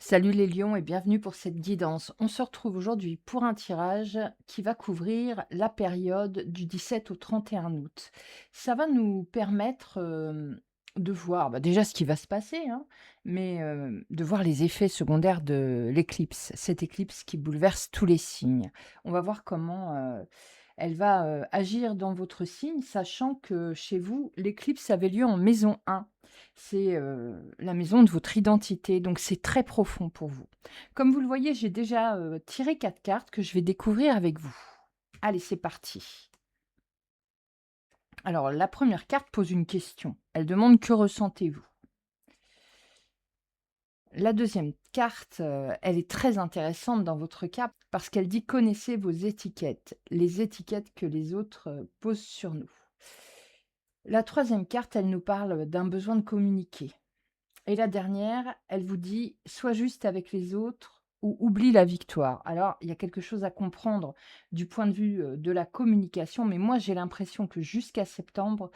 Salut les lions et bienvenue pour cette guidance. On se retrouve aujourd'hui pour un tirage qui va couvrir la période du 17 au 31 août. Ça va nous permettre de voir déjà ce qui va se passer, hein, mais de voir les effets secondaires de l'éclipse, cette éclipse qui bouleverse tous les signes. On va voir comment elle va agir dans votre signe, sachant que chez vous, l'éclipse avait lieu en maison 1. C'est, la maison de votre identité, donc c'est très profond pour vous. Comme vous le voyez, j'ai déjà, tiré 4 cartes que je vais découvrir avec vous. Allez, c'est parti. Alors la première carte pose une question. Elle demande: «Que ressentez-vous?» La deuxième carte, elle est très intéressante dans votre cas parce qu'elle dit: «Connaissez vos étiquettes», les étiquettes que les autres, posent sur nous. La troisième carte, elle nous parle d'un besoin de communiquer. Et la dernière, elle vous dit: «Sois juste avec les autres ou oublie la victoire». Alors, il y a quelque chose à comprendre du point de vue, de la communication, mais moi, j'ai l'impression que jusqu'à septembre,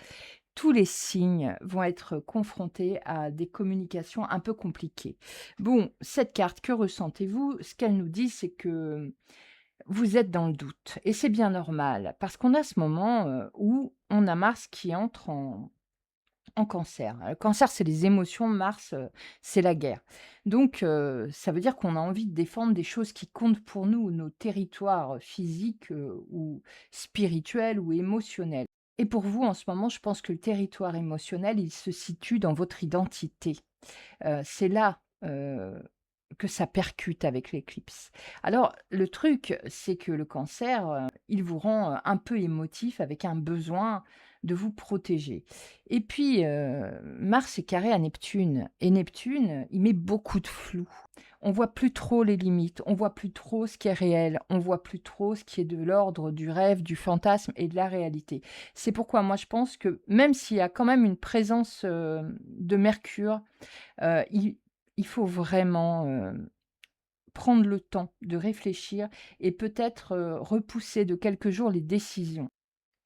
tous les signes vont être confrontés à des communications un peu compliquées. Bon, cette carte, que ressentez-vous? Ce qu'elle nous dit, c'est que vous êtes dans le doute et c'est bien normal parce qu'on a ce moment, où on a Mars qui entre en Cancer. Le Cancer, c'est les émotions, Mars, c'est la guerre. Donc ça veut dire qu'on a envie de défendre des choses qui comptent pour nous, nos territoires physiques, ou spirituels ou émotionnels. Et pour vous, en ce moment, je pense que le territoire émotionnel, il se situe dans votre identité. C'est là, que ça percute avec l'éclipse. Alors le truc, c'est que le Cancer, il vous rend, un peu émotif avec un besoin de vous protéger. Et puis, Mars est carré à Neptune et Neptune, il met beaucoup de flou. On voit plus trop les limites, on voit plus trop ce qui est réel, on voit plus trop ce qui est de l'ordre du rêve, du fantasme et de la réalité. C'est pourquoi moi je pense que même s'il y a quand même une présence, de Mercure, il faut vraiment, prendre le temps de réfléchir et peut-être, repousser de quelques jours les décisions.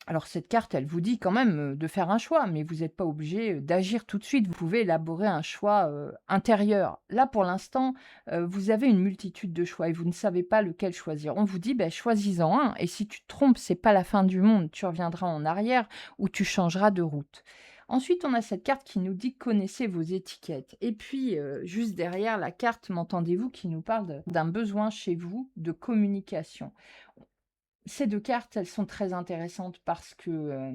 Alors cette carte, elle vous dit quand même, de faire un choix, mais vous n'êtes pas obligé, d'agir tout de suite. Vous pouvez élaborer un choix, intérieur. Là, pour l'instant, vous avez une multitude de choix et vous ne savez pas lequel choisir. On vous dit: «Beh, choisis-en un et si tu te trompes, c'est pas la fin du monde. Tu reviendras en arrière ou tu changeras de route». Ensuite, on a cette carte qui nous dit: «Connaissez vos étiquettes» et puis, juste derrière la carte «M'entendez-vous?» qui nous parle d'un besoin chez vous de communication. Ces 2 cartes, elles sont très intéressantes parce que,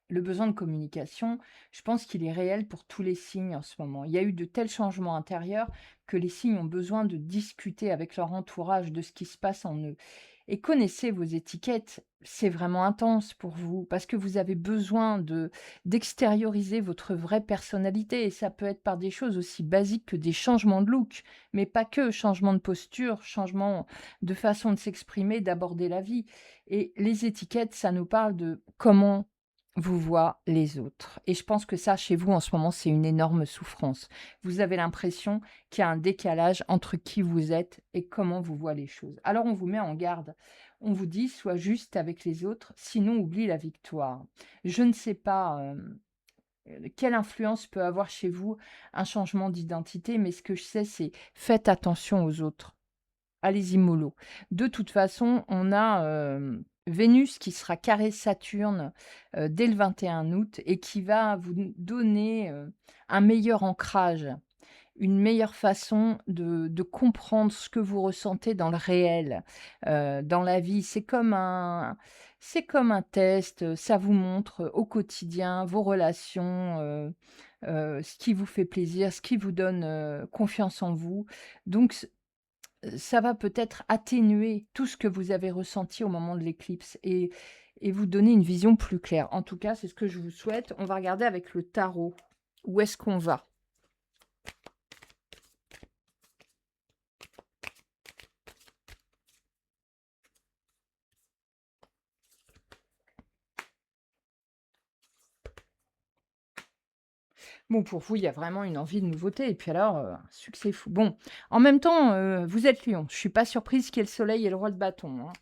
le besoin de communication, je pense qu'il est réel pour tous les signes en ce moment. Il y a eu de tels changements intérieurs que les signes ont besoin de discuter avec leur entourage de ce qui se passe en eux. Et connaissez vos étiquettes, c'est vraiment intense pour vous parce que vous avez besoin d'extérioriser votre vraie personnalité et ça peut être par des choses aussi basiques que des changements de look, mais pas que, changement de posture, changement de façon de s'exprimer, d'aborder la vie. Et les étiquettes, ça nous parle de comment vous voient les autres. Et je pense que ça, chez vous, en ce moment, c'est une énorme souffrance. Vous avez l'impression qu'il y a un décalage entre qui vous êtes et comment vous voient les choses. Alors on vous met en garde. On vous dit: «Sois juste avec les autres, sinon oublie la victoire». Je ne sais pas, quelle influence peut avoir chez vous un changement d'identité, mais ce que je sais, c'est faites attention aux autres. Allez-y mollo. De toute façon, on a, Vénus qui sera carré Saturne, dès le 21 août et qui va vous donner, un meilleur ancrage, une meilleure façon de comprendre ce que vous ressentez dans le réel, dans la vie. C'est comme un test, ça vous montre, au quotidien vos relations, ce qui vous fait plaisir, ce qui vous donne, confiance en vous. Donc ça va peut-être atténuer tout ce que vous avez ressenti au moment de l'éclipse et vous donner une vision plus claire. En tout cas, c'est ce que je vous souhaite. On va regarder avec le tarot. Où est-ce qu'on va? Bon, pour vous, il y a vraiment une envie de nouveauté et puis alors, un succès fou. Bon, en même temps, vous êtes lion. Je suis pas surprise qu'il y ait le soleil et le roi de bâton, hein.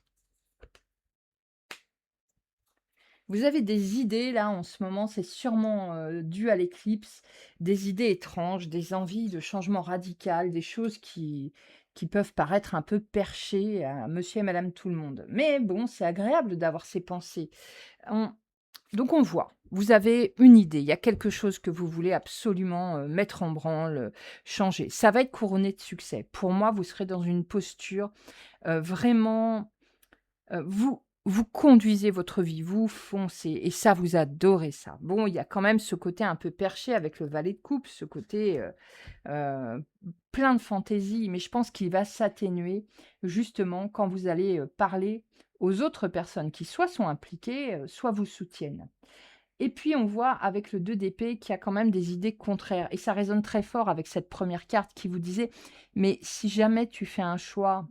Vous avez des idées là en ce moment, c'est sûrement, dû à l'éclipse, des idées étranges, des envies de changement radical, des choses qui peuvent paraître un peu perchées à monsieur et madame tout le monde. Mais bon, c'est agréable d'avoir ces pensées. On Donc on voit, vous avez une idée, il y a quelque chose que vous voulez absolument, mettre en branle, changer. Ça va être couronné de succès. Pour moi, vous serez dans une posture, vraiment, vous conduisez votre vie, vous foncez et ça, vous adorez ça. Bon, il y a quand même ce côté un peu perché avec le valet de coupe, ce côté, heu, plein de fantaisie, mais je pense qu'il va s'atténuer justement quand vous allez, parler aux autres personnes qui soit sont impliquées, soit vous soutiennent. Et puis on voit avec le 2 d'épée qu'il y a quand même des idées contraires et ça résonne très fort avec cette première carte qui vous disait: «Mais si jamais tu fais un choix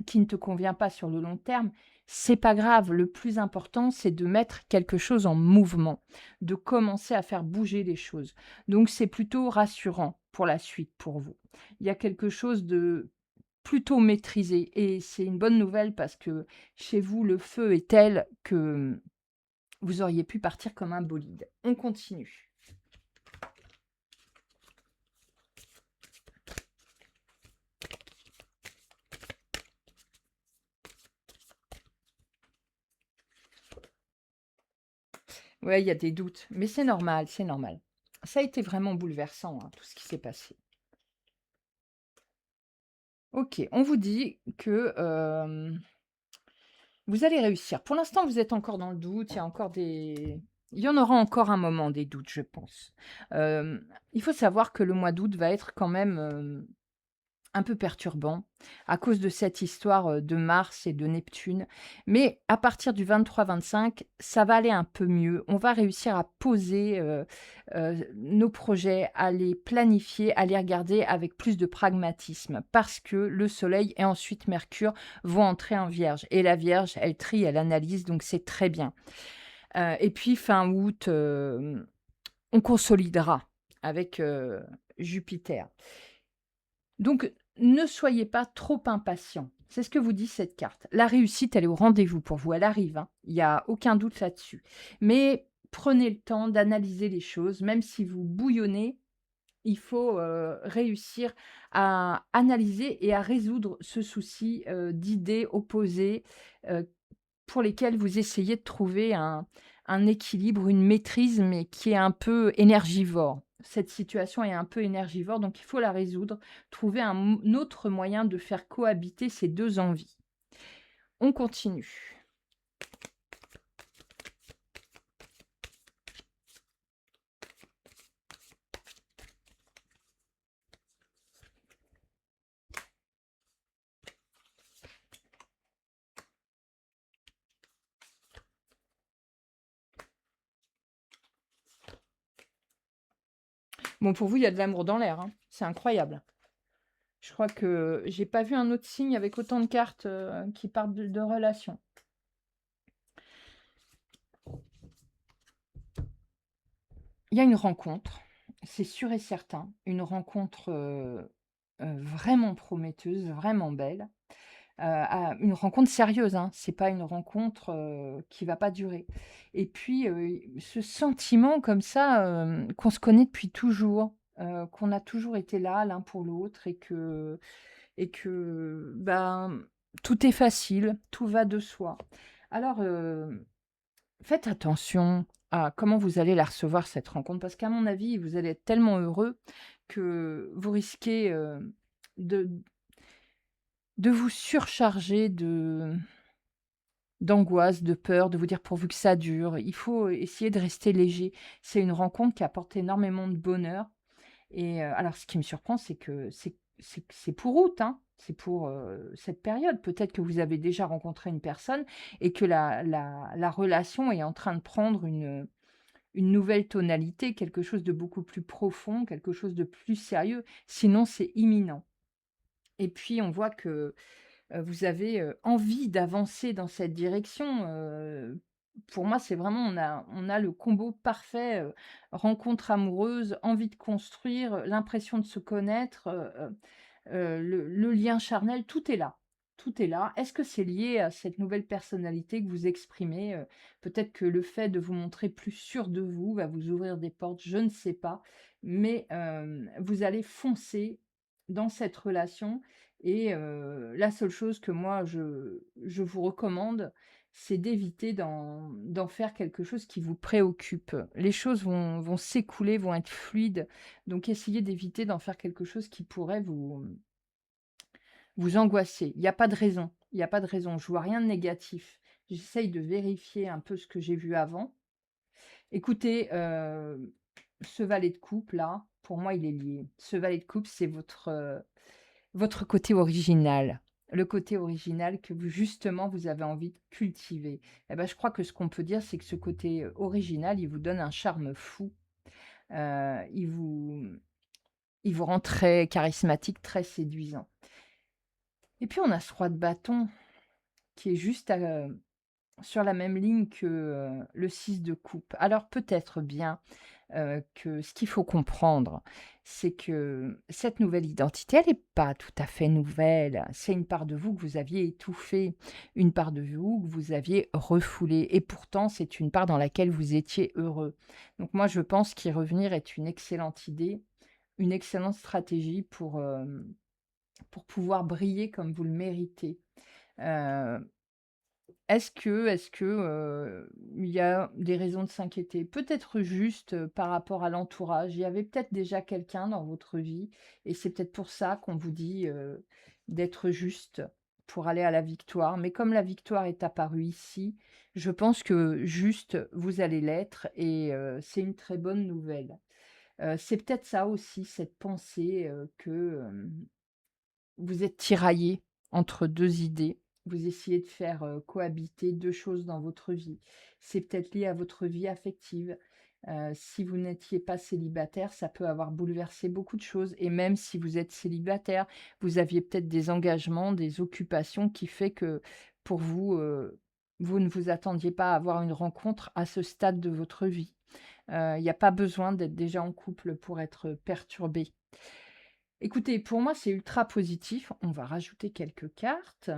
qui ne te convient pas sur le long terme, c'est pas grave. Le plus important, c'est de mettre quelque chose en mouvement, de commencer à faire bouger les choses». Donc c'est plutôt rassurant pour la suite pour vous. Il y a quelque chose de plutôt maîtrisé et c'est une bonne nouvelle parce que chez vous, le feu est tel que vous auriez pu partir comme un bolide. On continue. Ouais, il y a des doutes, mais c'est normal, c'est normal. Ça a été vraiment bouleversant, hein, tout ce qui s'est passé. OK, on vous dit que, vous allez réussir. Pour l'instant, vous êtes encore dans le doute, il y en aura encore un moment des doutes, je pense. Il faut savoir que le mois d'août va être quand même, un peu perturbant à cause de cette histoire, de Mars et de Neptune. Mais à partir du 23-25, ça va aller un peu mieux. On va réussir à poser, nos projets, à les planifier, à les regarder avec plus de pragmatisme parce que le Soleil et ensuite Mercure vont entrer en Vierge et la Vierge, elle trie, elle analyse, donc c'est très bien. Et puis fin août, on consolidera avec, Jupiter. Donc, ne soyez pas trop impatient. C'est ce que vous dit cette carte. La réussite, elle est au rendez-vous pour vous, elle arrive, hein. Il y a aucun doute là-dessus. Mais prenez le temps d'analyser les choses, même si vous bouillonnez, il faut, réussir à analyser et à résoudre ce souci, d'idées opposées, heu, pour lesquelles vous essayez de trouver un équilibre, une maîtrise, mais qui est un peu énergivore. Cette situation est un peu énergivore, donc il faut la résoudre, trouver un autre moyen de faire cohabiter ces 2 envies. On continue. Bon, pour vous, il y a de l'amour dans l'air, hein. C'est incroyable. Je crois que j'ai pas vu un autre signe avec autant de cartes, qui parlent de relations. Il y a une rencontre, c'est sûr et certain, une rencontre, vraiment prometteuse, vraiment belle, une rencontre sérieuse, hein. C'est pas une rencontre, qui va pas durer et puis, ce sentiment comme ça, qu'on se connaît depuis toujours, qu'on a toujours été là l'un pour l'autre et que, ben, tout est facile, tout va de soi. Alors, faites attention à comment vous allez la recevoir cette rencontre parce qu'à mon avis, vous allez être tellement heureux que vous risquez, de vous surcharger d'angoisse, de peur, de vous dire: «Pourvu que ça dure». Il faut essayer de rester léger. C'est une rencontre qui apporte énormément de bonheur et alors ce qui me surprend, c'est que c'est pour août, hein, c'est pour, cette période. Peut-être que vous avez déjà rencontré une personne et que la relation est en train de prendre une nouvelle tonalité, quelque chose de beaucoup plus profond, quelque chose de plus sérieux. Sinon, c'est imminent et puis on voit que, vous avez, envie d'avancer dans cette direction, pour moi, c'est vraiment on a le combo parfait, rencontre amoureuse, envie de construire, l'impression de se connaître, le lien charnel, tout est là. tout est là. Est-ce que c'est lié à cette nouvelle personnalité que vous exprimez? Peut-être que le fait de vous montrer plus sûr de vous va vous ouvrir des portes, je ne sais pas. Mais, vous allez foncer dans cette relation et la seule chose que moi je vous recommande, c'est d'éviter d'en faire quelque chose qui vous préoccupe. Les choses vont s'écouler, vont être fluides, donc essayez d'éviter d'en faire quelque chose qui pourrait vous angoisser. Il y a pas de raison, il y a pas de raison. Je vois rien de négatif. J'essaye de vérifier un peu ce que j'ai vu avant. Écoutez, ce valet de coupe là, pour moi, il est lié. Ce valet de coupe, c'est votre côté original. Le côté original que vous justement, vous avez envie de cultiver. Et ben, je crois que ce qu'on peut dire, c'est que ce côté, original, il vous donne un charme fou. Heu, il vous il vous rend très charismatique, très séduisant. Et puis on a ce roi de bâton qui est juste sur la même ligne que, le 6 de coupe. Alors peut-être bien, que ce qu'il faut comprendre, c'est que cette nouvelle identité, elle est pas tout à fait nouvelle. C'est une part de vous que vous aviez étouffée, une part de vous que vous aviez refoulée et pourtant c'est une part dans laquelle vous étiez heureux. Donc moi je pense qu'y revenir est une excellente idée, une excellente stratégie pour pouvoir briller comme vous le méritez. Heu il y a des raisons de s'inquiéter? Peut-être juste, par rapport à l'entourage. Il y avait peut-être déjà quelqu'un dans votre vie et c'est peut-être pour ça qu'on vous dit, d'être juste pour aller à la victoire. Mais comme la victoire est apparue ici, je pense que juste, vous allez l'être et c'est une très bonne nouvelle. C'est peut-être ça aussi, cette pensée, que, vous êtes tiraillé entre 2 idées. Vous essayez de faire, cohabiter 2 choses dans votre vie. C'est peut-être lié à votre vie affective. Si vous n'étiez pas célibataire, ça peut avoir bouleversé beaucoup de choses et même si vous êtes célibataire, vous aviez peut-être des engagements, des occupations qui fait que pour vous, vous ne vous attendiez pas à avoir une rencontre à ce stade de votre vie. Il n'y a pas besoin d'être déjà en couple pour être perturbé. Écoutez, pour moi, c'est ultra positif. On va rajouter quelques cartes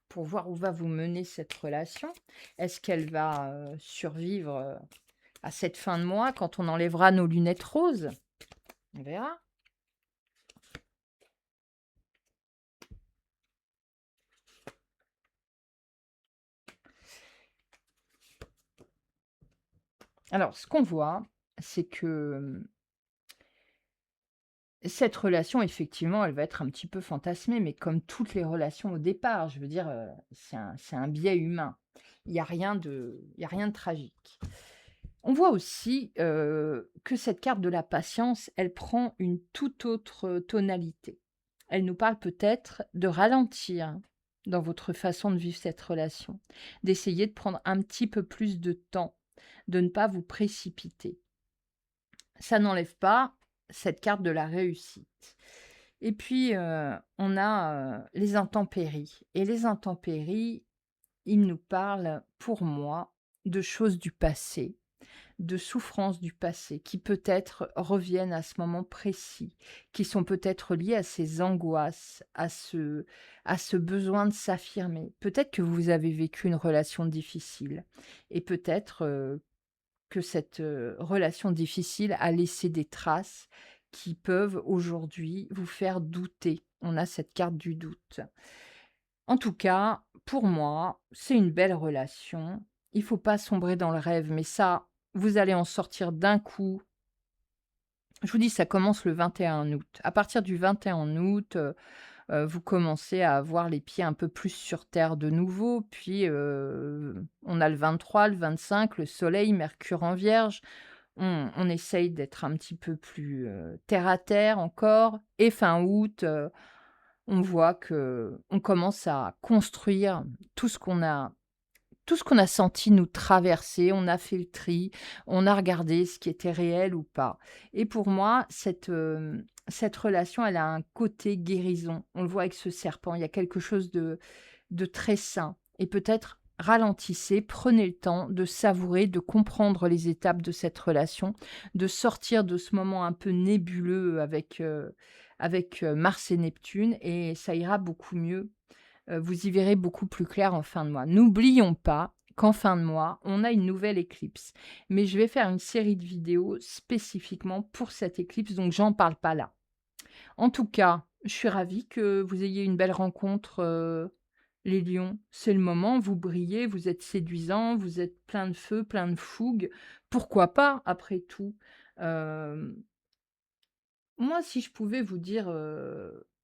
pour voir où va vous mener cette relation. Est-ce qu'elle va survivre à cette fin de mois quand on enlèvera nos lunettes roses? On verra. Alors, ce qu'on voit, c'est que cette relation, effectivement, elle va être un petit peu fantasmée, mais comme toutes les relations au départ, je veux dire, c'est un biais humain. Il y a rien de tragique. On voit aussi, que cette carte de la patience, elle prend une toute autre tonalité. Elle nous parle peut-être de ralentir dans votre façon de vivre cette relation, d'essayer de prendre un petit peu plus de temps, de ne pas vous précipiter. Ça n'enlève pas cette carte de la réussite. Et puis, on a, les intempéries et les intempéries, ils nous parlent, pour moi, de choses du passé, de souffrances du passé qui peut-être reviennent à ce moment précis, qui sont peut-être liées à ces angoisses, à ce besoin de s'affirmer. Peut-être que vous avez vécu une relation difficile et peut-être, que cette, relation difficile a laissé des traces qui peuvent aujourd'hui vous faire douter. On a cette carte du doute. En tout cas, pour moi, c'est une belle relation. Il faut pas sombrer dans le rêve, mais ça, vous allez en sortir d'un coup. Je vous dis, ça commence le 21 août. À partir du 21 août, vous commencez à avoir les pieds un peu plus sur terre de nouveau. Puis, on a le 23, le 25, le soleil, Mercure en Vierge. On essaye d'être un petit peu plus, terre à terre encore et fin août, on voit que on commence à construire tout ce qu'on a tout ce qu'on a senti nous traverser. On a fait le tri, on a regardé ce qui était réel ou pas et pour moi, cette relation, elle a un côté guérison. On le voit avec ce serpent, il y a quelque chose de très sain et peut-être ralentissez, prenez le temps de savourer, de comprendre les étapes de cette relation, de sortir de ce moment un peu nébuleux avec, Mars et Neptune et ça ira beaucoup mieux. Vous y verrez beaucoup plus clair en fin de mois. N'oublions pas qu'en fin de mois, on a une nouvelle éclipse. Mais je vais faire une série de vidéos spécifiquement pour cette éclipse, donc j'en parle pas là. En tout cas, je suis ravie que vous ayez une belle rencontre, les lions. C'est le moment, vous brillez, vous êtes séduisants, vous êtes plein de feu, plein de fougue. Pourquoi pas, après tout? Hem, Moi, si je pouvais vous dire,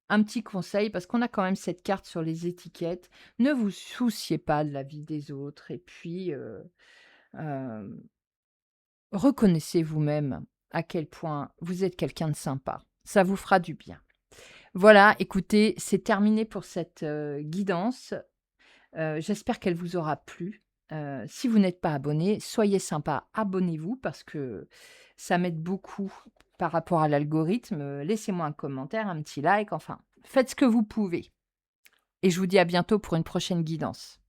un petit conseil, parce qu'on a quand même cette carte sur les étiquettes, ne vous souciez pas de la vie des autres et puis, hem, reconnaissez vous-même à quel point vous êtes quelqu'un de sympa. Ça vous fera du bien. Voilà, écoutez, c'est terminé pour cette, guidance. J'espère qu'elle vous aura plu. Si vous n'êtes pas abonné, soyez sympa, abonnez-vous parce que ça m'aide beaucoup par rapport à l'algorithme. Laissez-moi un commentaire, un petit like, enfin, faites ce que vous pouvez et je vous dis à bientôt pour une prochaine guidance.